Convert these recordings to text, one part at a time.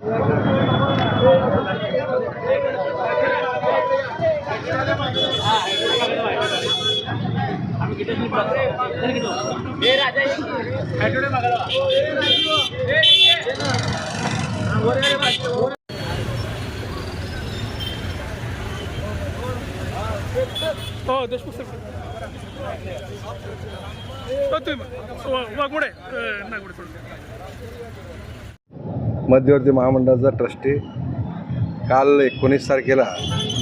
हो देशमुख सर वाघमोडे नागमोडे मध्यवर्ती महामंडळाचा ट्रस्टी काल 19 तारखेला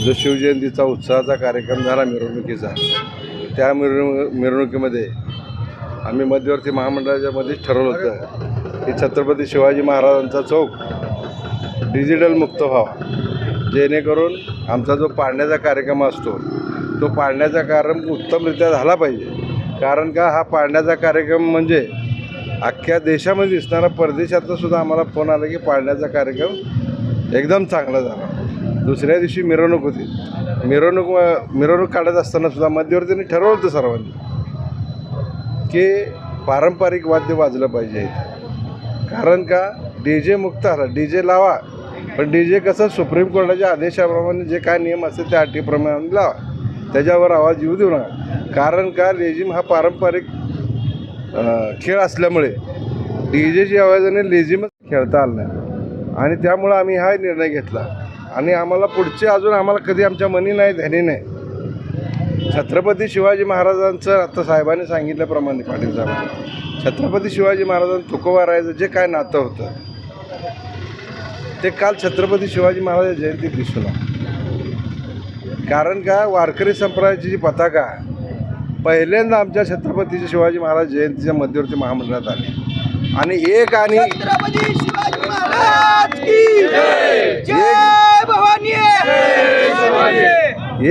जो शिवजयंतीचा उत्सवाचा कार्यक्रम झाला मिरवणुकीचा, त्या मिरवणुकीमध्ये आम्ही मध्यवर्ती महामंडळाच्या मध्येच ठरवलं होतं की छत्रपती शिवाजी महाराजांचा चौक डिजिटल मुक्त व्हावा, जेणेकरून आमचा जो पाळण्याचा कार्यक्रम असतो तो पाळण्याचा कार्यक्रम उत्तमरित्या झाला पाहिजे. कारण का हा पाळण्याचा कार्यक्रम म्हणजे अख्ख्या देशामध्ये दिसणारा, परदेशातनं सुद्धा आम्हाला फोन आला की पाळण्याचा कार्यक्रम एकदम चांगला झाला. दुसऱ्या दिवशी मिरवणूक होती. मिरवणूक काढत असताना सुद्धा मध्यवर्तींनी ठरवलं होतं सर्वांनी की पारंपरिक वाद्य वाजलं पाहिजे. कारण का DJ मुक्त आला, DJ लावा, पण DJ कसं सुप्रीम कोर्टाच्या आदेशाप्रमाणे जे काय नियम असते त्या अटीप्रमाणे लावा, त्याच्यावर आवाज येऊ देऊ नका. कारण का लेझिम हा पारंपरिक खेळ असल्यामुळे DJची आवाजाने लेझिमच खेळता आलं नाही आणि त्यामुळं आम्ही हा निर्णय घेतला. आणि आम्हाला पुढचे अजून आम्हाला कधी आमच्या मनी नाही ध्यानी नाही. छत्रपती शिवाजी महाराजांचं आता साहेबांनी सांगितल्याप्रमाणे पाटील साहेबांनी छत्रपती शिवाजी महाराजांचं तुकोबारायचं जे काय नातं होतं ते काल छत्रपती शिवाजी महाराज जयंतीत दिसून आलं. कारण का वारकरी संप्रदायाची जी पताका पहिल्यांदा आमच्या छत्रपती शिवाजी महाराज जयंतीच्या मध्यवर्ती महामंडळात आली आणि एक आणि छत्रपती शिवाजी महाराज की जय भवानी.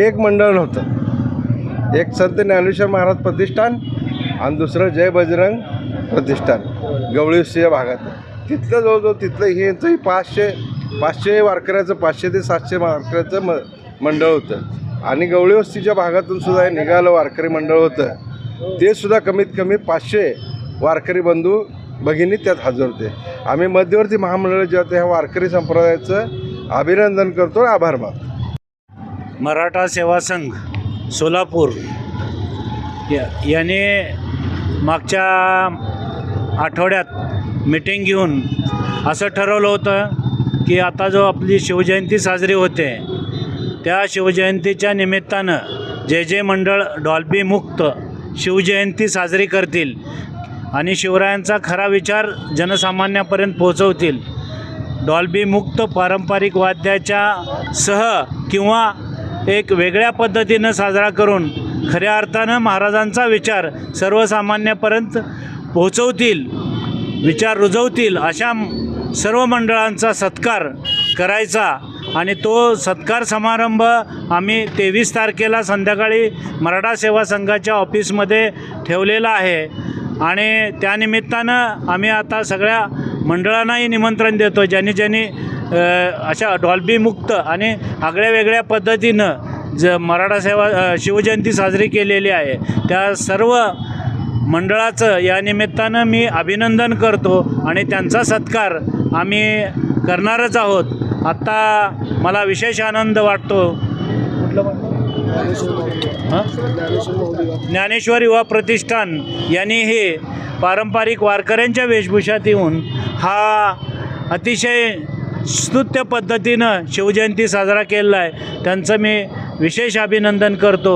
एक मंडळ नव्हतं. एक संत ज्ञानेश्वर महाराज प्रतिष्ठान आणि दुसरं जय बजरंग प्रतिष्ठान गवळीच्या भागात. तिथलं जवळजवळ तिथलं हे यांचंही 500 वारकऱ्याचं 500 ते 700 वारकऱ्याचं मंडळ होतं. आणि गवळी वस्तीच्या भागातून सुद्धा हे निघालं वारकरी मंडळ होतं. ते सुद्धा कमीत कमी 500 वारकरी बंधू भगिनी त्यात हजर होते. आम्ही मध्यवर्ती महामंडळ जे होते ह्या वारकरी संप्रदायाचं अभिनंदन करतो, आभार मानतो. मराठा सेवा संघ सोलापूर याने मागच्या आठवड्यात मीटिंग घेऊन असं ठरवलं होतं की आता जो आपली शिवजयंती साजरी होते त्या शिवजयंतीच्या निमित्तानं जे मंडळ डॉल्बी मुक्त शिवजयंती साजरी करतील आणि शिवरायांचा खरा विचार जनसामान्यापर्यंत पोहोचवतील. डॉल्बी मुक्त पारंपरिक वाद्याच्या सह किंवा एक वेगळ्या पद्धतीनं साजरा करून खऱ्या अर्थानं महाराजांचा विचार सर्वसामान्यापर्यंत पोहोचवतील, विचार रुजवतील अशा सर्व मंडळांचा सत्कार करायचा. आणि तो सत्कार समारंभ आम्ही 23 तारखेला संध्याकाळी मराठा सेवा संघाच्या ऑफिसमध्ये ठेवलेला आहे. आणि त्यानिमित्तानं आम्ही आता सगळ्या मंडळांनाही निमंत्रण देतो ज्यांनी अशा डॉल्बी मुक्त आणि आगळ्या वेगळ्या पद्धतीनं मराठा सेवा शिवजयंती साजरी केलेली आहे त्या सर्व मंडळाचं या निमित्तानं मी अभिनंदन करतो आणि त्यांचा सत्कार आम्ही करणारच आहोत. आत्ता मला विशेष आनंद वाटतो. ज्ञानेश्वर युवा प्रतिष्ठान यांनी हे पारंपरिक वारकऱ्यांच्या वेशभूषात येऊन हा अतिशय स्तुत्य पद्धतीनं शिवजयंती साजरा केलेला आहे. त्यांचं मी विशेष अभिनंदन करतो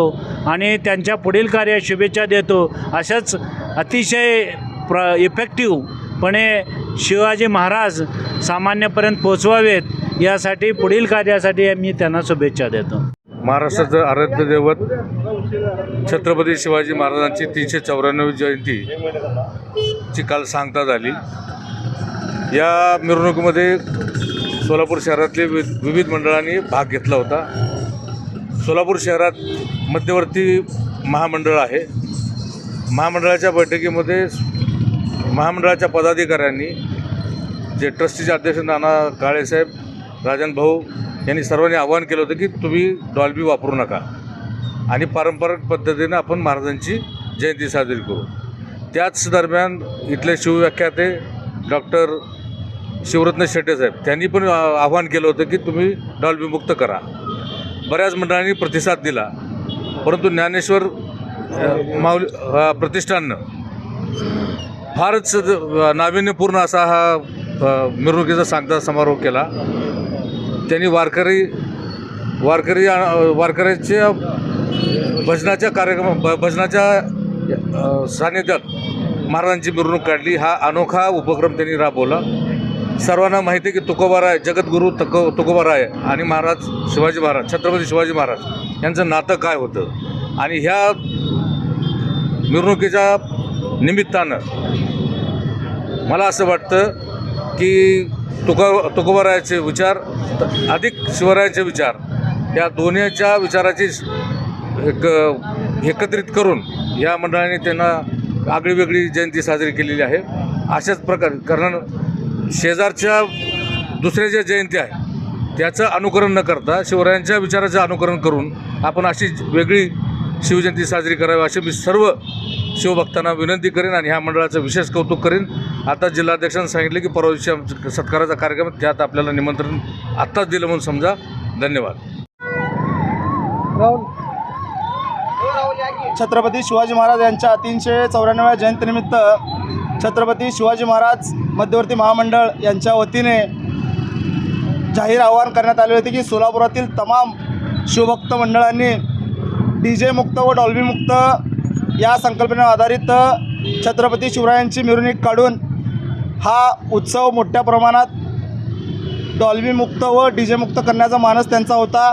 आणि त्यांच्या पुढील कार्यात शुभेच्छा देतो. अशाच अतिशय इफेक्टिव्हपणे शिवाजी महाराज सामान्यपर्यंत पोचवावेत यासाठी पुढील कार्यासाठी मी त्यांना शुभेच्छा देतो. महाराष्ट्राचं आराध्य दैवत छत्रपती शिवाजी महाराजांची 394वी जयंतीची काल सांगता झाली. या मिरवणुकीमध्ये सोलापूर शहरातले विविध मंडळांनी भाग घेतला होता. सोलापूर शहरात मध्यवर्ती महामंडळ आहे. महामंडळाच्या बैठकीमध्ये महामंडळाच्या पदाधिकाऱ्यांनी जे ट्रस्टीचे अध्यक्ष नाना काळेसाहेब, राजन भाऊ यांनी सर्वांनी आवाहन केलं होतं की तुम्ही डॉल्बी वापरू नका आणि पारंपरिक पद्धतीनं आपण महाराजांची जयंती साजरी करू. त्याच दरम्यान इथले शिवव्याख्याते डॉक्टर शिवरत्न शेट्टे साहेब त्यांनी पण आवाहन केलं होतं की तुम्ही डॉल्बी मुक्त करा. बऱ्याच मंडळांनी प्रतिसाद दिला, परंतु ज्ञानेश्वर माऊली प्रतिष्ठाननं फारच नाविन्यपूर्ण असा हा मिरवणुकीचा सांगता समारोह केला. त्यांनी वारकऱ्याच्या भजनाच्या भजनाच्या सानिध्यात महाराजांची मिरवणूक काढली. हा अनोखा उपक्रम त्यांनी राबवला. सर्वांना माहिती आहे की तुकोबाराय जगद्गुरू तुकोबाराय आणि महाराज शिवाजी महाराज छत्रपती शिवाजी महाराज यांचं नातं काय होतं आणि ह्या मिरवणुकीच्या निमित्तानं मला असं वाटतं की तुकोबारायाचे विचार अधिक शिवरायाचे विचार या दोन्हीच्या विचाराची एकत्रित करून या मंडळाने त्यांना आगळीवेगळी जयंती साजरी केलेली आहे. अशाच प्रकारे कारण शेजारच्या दुसऱ्या ज्या जयंती आहे त्याचं अनुकरण न करता शिवरायांच्या विचाराचं अनुकरण करून आपण अशी वेगळी शिवजयंती साजरी करावी अशी मी सर्व शिवभक्तांना विनंती करेन आणि ह्या मंडळाचं विशेष कौतुक करेन. आता जिल्हाध्यक्षांनी सांगितले की परवा दिवशी आमच्या सत्काराचा कार्यक्रम त्यात आपल्याला निमंत्रण आत्ताच दिलं म्हणून समजा. धन्यवाद. छत्रपती शिवाजी महाराज यांच्या 394व्या जयंतीनिमित्त छत्रपती शिवाजी महाराज मध्यवर्ती महामंडळ यांच्या वतीने जाहीर आवाहन करण्यात आले होते की सोलापुरातील तमाम शिवभक्त मंडळांनी DJ मुक्त व डॉल्बी मुक्त या संकल्पनेवर आधारित छत्रपती शिवरायांची मिरवणूक काढून हा उत्सव मोठ्या प्रमाणात डॉल्बी मुक्त व DJ मुक्त करण्याचा मानस त्यांचा होता.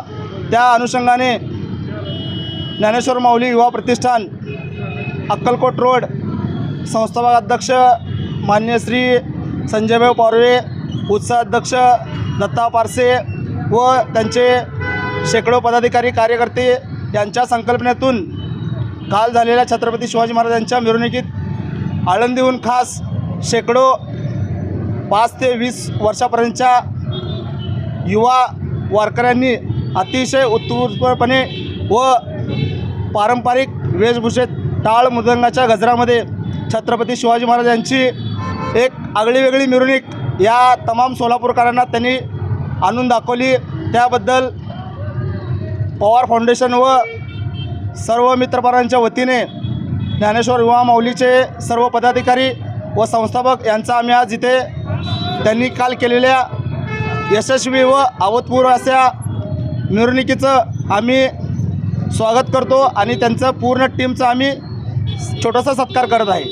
त्या अनुषंगाने ज्ञानेश्वर माऊली युवा प्रतिष्ठान अक्कलकोट रोड संस्थापक अध्यक्ष मान्य श्री संजयभाऊ पारवे, उत्सव अध्यक्ष दत्ता पारसे व त्यांचे शेकडो पदाधिकारी कार्यकर्ते यांच्या संकल्पनेतून काल झालेल्या छत्रपती शिवाजी महाराजांच्या मिरवणुकीत आळंदीहून खास शेकडो 5 ते 20 वर्षापर्यंतच्या युवा वारकऱ्यांनी अतिशय उत्स्फूर्तपणे व पारंपरिक वेशभूषेत टाळ मृदंगाच्या गजरामध्ये छत्रपती शिवाजी महाराजांची एक आगळीवेगळी मिरवणूक या तमाम सोलापूरकरांना त्यांनी आणून दाखवली. त्याबद्दल पवार फाउंडेशन व सर्व मित्रपरांच्या वतीने ज्ञानेश्वर युवा माऊलीचे सर्व पदाधिकारी व संस्थापक यांचा आम्ही आज इथे त्यांनी काल केलेल्या यशस्वी व अभूतपूर्व अशा मिरवणुकीचं आम्ही स्वागत करतो आणि त्यांचं पूर्ण टीमचा आम्ही छोटासा सत्कार करत आहे.